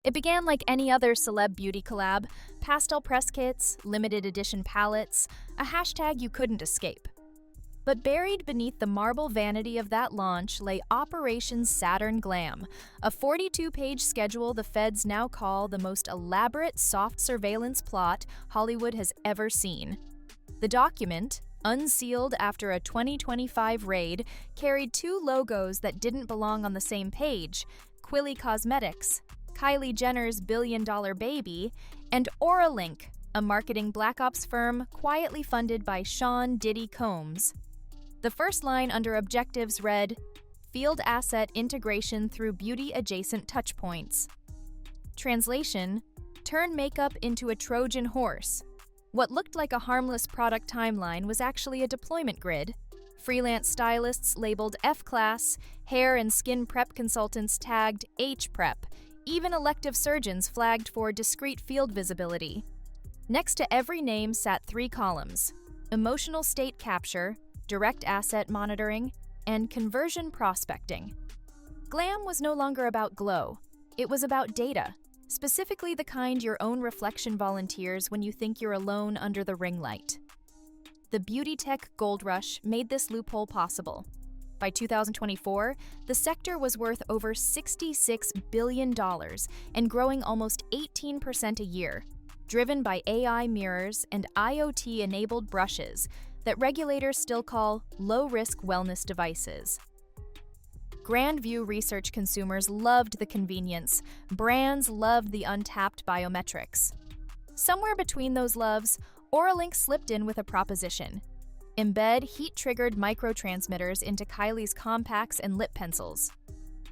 It began like any other celeb beauty collab: pastel press kits, limited edition palettes, a hashtag you couldn't escape. But buried beneath the marble vanity of that launch lay Operation Saturn Glam, a 42-page schedule the feds now call the most elaborate soft surveillance plot Hollywood has ever seen. The document, unsealed after a 2025 raid, carried two logos that didn't belong on the same page: Kylie Cosmetics, Kylie Jenner's billion-dollar baby, and OraLink, a marketing black ops firm quietly funded by Diddy Combs. The first line under objectives read, "Field Asset Integration through Beauty-Adjacent Touchpoints." Translation: turn makeup into a Trojan horse. What looked like a harmless product timeline was actually a deployment grid. Freelance stylists labeled F-Class, hair and skin prep consultants tagged H-Prep, even elective surgeons flagged for discreet field visibility. Next to every name sat three columns: emotional state capture, direct asset monitoring, and conversion prospecting. Glam was no longer about glow. It was about data, specifically the kind your own reflection volunteers when you think you're alone under the ring light. The beauty tech gold rush made this loophole possible. By 2024, the sector was worth over $66 billion and growing almost 18% a year, driven by AI mirrors and IoT-enabled brushes that regulators still call low-risk wellness devices. Grandview research consumers loved the convenience, brands loved the untapped biometrics. Somewhere between those loves, OraLink slipped in with a proposition: embed heat-triggered microtransmitters into Kylie's compacts and lip pencils.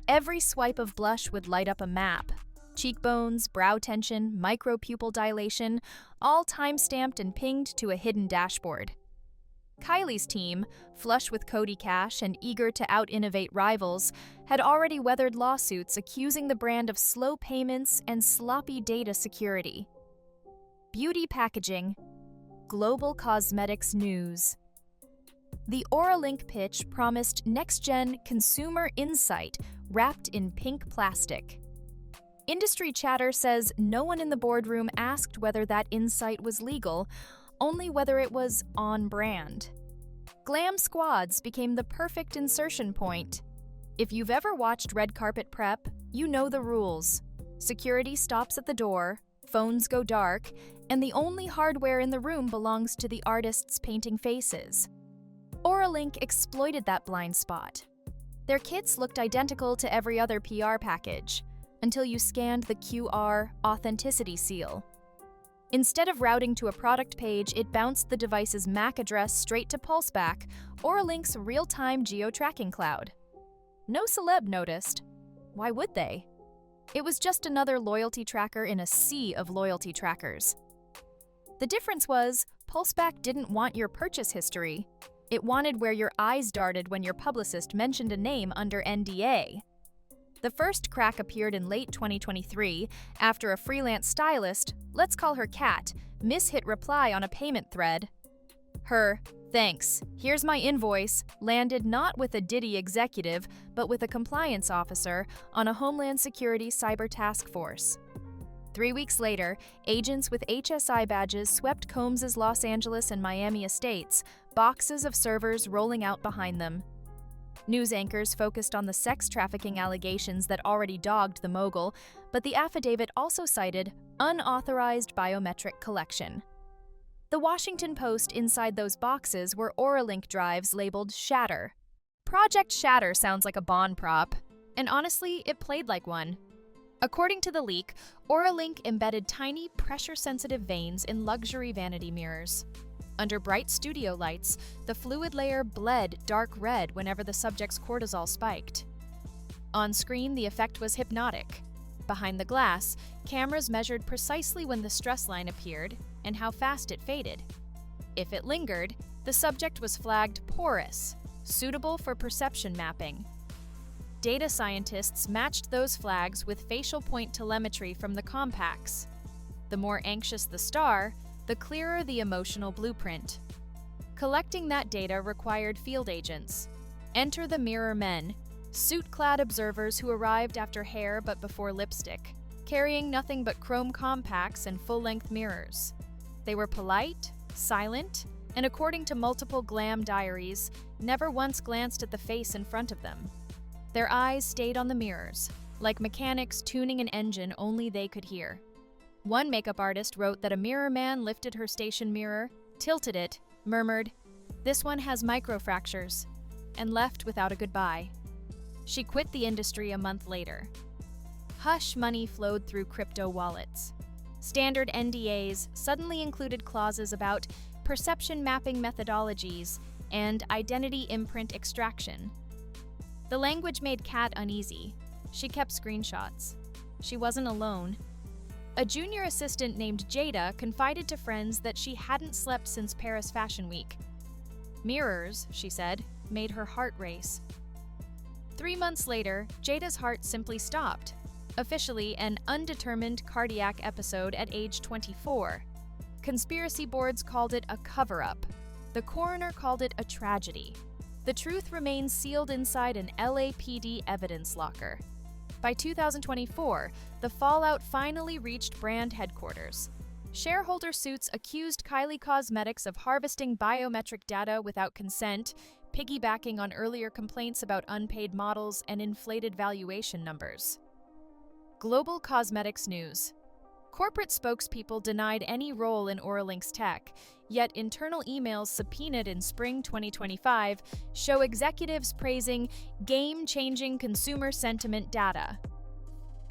Every swipe of blush would light up a map: cheekbones, brow tension, micropupil dilation, all time-stamped and pinged to a hidden dashboard. Kylie's team, flush with Cody cash and eager to out-innovate rivals, had already weathered lawsuits accusing the brand of slow payments and sloppy data security. Beauty packaging, global cosmetics news. The OraLink pitch promised next-gen consumer insight wrapped in pink plastic. Industry chatter says no one in the boardroom asked whether that insight was legal, only whether it was on brand. Glam squads became the perfect insertion point. If you've ever watched red carpet prep, you know the rules. Security stops at the door, phones go dark, and the only hardware in the room belongs to the artists painting faces. OraLink exploited that blind spot. Their kits looked identical to every other PR package, until you scanned the QR authenticity seal. Instead of routing to a product page, it bounced the device's MAC address straight to PulseBack, OraLink's real-time geo-tracking cloud. No celeb noticed. Why would they? It was just another loyalty tracker in a sea of loyalty trackers. The difference was, PulseBack didn't want your purchase history. It wanted where your eyes darted when your publicist mentioned a name under NDA. The first crack appeared in late 2023 after a freelance stylist, let's call her Kat, mishit reply on a payment thread. Her "thanks, here's my invoice" landed not with a Diddy executive, but with a compliance officer on a Homeland Security cyber task force. 3 weeks later, agents with HSI badges swept Combs' Los Angeles and Miami estates, boxes of servers rolling out behind them. News anchors focused on the sex trafficking allegations that already dogged the mogul, but the affidavit also cited unauthorized biometric collection. The Washington Post inside those boxes were OraLink drives labeled Shatter. Project Shatter sounds like a Bond prop, and honestly, it played like one. According to the leak, OraLink embedded tiny, pressure-sensitive veins in luxury vanity mirrors. Under bright studio lights, the fluid layer bled dark red whenever the subject's cortisol spiked. On screen, the effect was hypnotic. Behind the glass, cameras measured precisely when the stress line appeared and how fast it faded. If it lingered, the subject was flagged porous, suitable for perception mapping. Data scientists matched those flags with facial point telemetry from the compacts. The more anxious the star, the clearer the emotional blueprint. Collecting that data required field agents. Enter the mirror men, suit-clad observers who arrived after hair but before lipstick. carrying nothing but chrome compacts and full-length mirrors. They were polite, silent, and according to multiple glam diaries, never once glanced at the face in front of them. Their eyes stayed on the mirrors, like mechanics tuning an engine only they could hear. One makeup artist wrote that a mirror man lifted her station mirror, tilted it, murmured, "This one has microfractures," and left without a goodbye. She quit the industry a month later. Hush money flowed through crypto wallets. Standard NDAs suddenly included clauses about perception mapping methodologies and identity imprint extraction. The language made Kat uneasy. She kept screenshots. She wasn't alone. A junior assistant named Jada confided to friends that she hadn't slept since Paris Fashion Week. Mirrors, she said, made her heart race. 3 months later, Jada's heart simply stopped, officially an undetermined cardiac episode at age 24. Conspiracy boards called it a cover-up. The coroner called it a tragedy. The truth remains sealed inside an LAPD evidence locker. By 2024, the fallout finally reached brand headquarters. Shareholder suits accused Kylie Cosmetics of harvesting biometric data without consent, piggybacking on earlier complaints about unpaid models and inflated valuation numbers. Global cosmetics news. Corporate spokespeople denied any role in OraLink's tech, yet internal emails subpoenaed in spring 2025 show executives praising game-changing consumer sentiment data.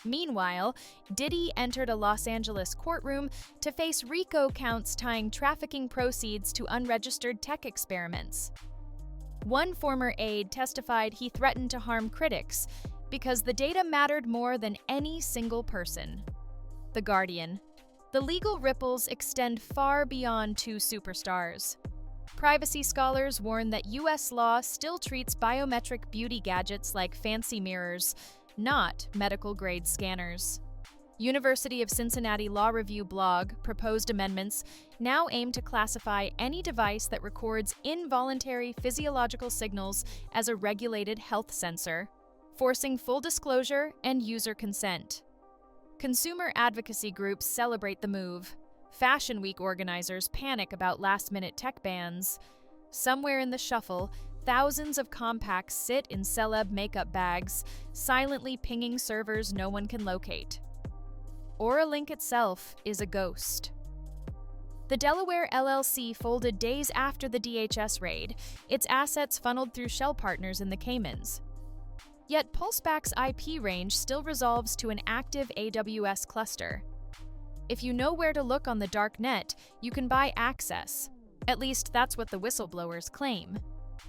Meanwhile, Diddy entered a Los Angeles courtroom to face RICO counts tying trafficking proceeds to unregistered tech experiments. One former aide testified he threatened to harm critics because the data mattered more than any single person. The Guardian. The legal ripples extend far beyond two superstars. Privacy scholars warn that U.S. law still treats biometric beauty gadgets like fancy mirrors, not medical-grade scanners. University of Cincinnati Law Review blog proposed amendments now aim to classify any device that records involuntary physiological signals as a regulated health sensor, forcing full disclosure and user consent. Consumer advocacy groups celebrate the move. Fashion Week organizers panic about last-minute tech bans. Somewhere in the shuffle, thousands of compacts sit in celeb makeup bags, silently pinging servers no one can locate. OraLink itself is a ghost. The Delaware LLC folded days after the DHS raid, its assets funneled through shell partners in the Caymans. Yet PulseBack's IP range still resolves to an active AWS cluster. If you know where to look on the dark net, you can buy access. At least that's what the whistleblowers claim.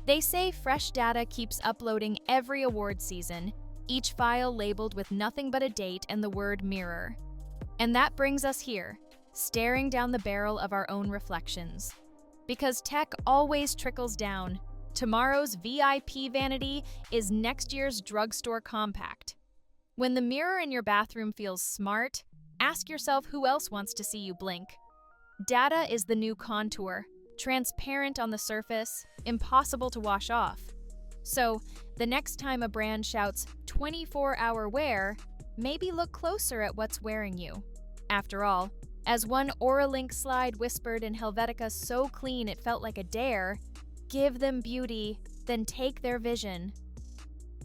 They say fresh data keeps uploading every award season, each file labeled with nothing but a date and the word mirror. And that brings us here, staring down the barrel of our own reflections. Because tech always trickles down. Tomorrow's VIP vanity is next year's drugstore compact. When the mirror in your bathroom feels smart, ask yourself who else wants to see you blink. Data is the new contour, transparent on the surface, impossible to wash off. So, the next time a brand shouts 24-hour wear, maybe look closer at what's wearing you. After all, as one OraLink slide whispered in Helvetica so clean it felt like a dare, give them beauty, then take their vision.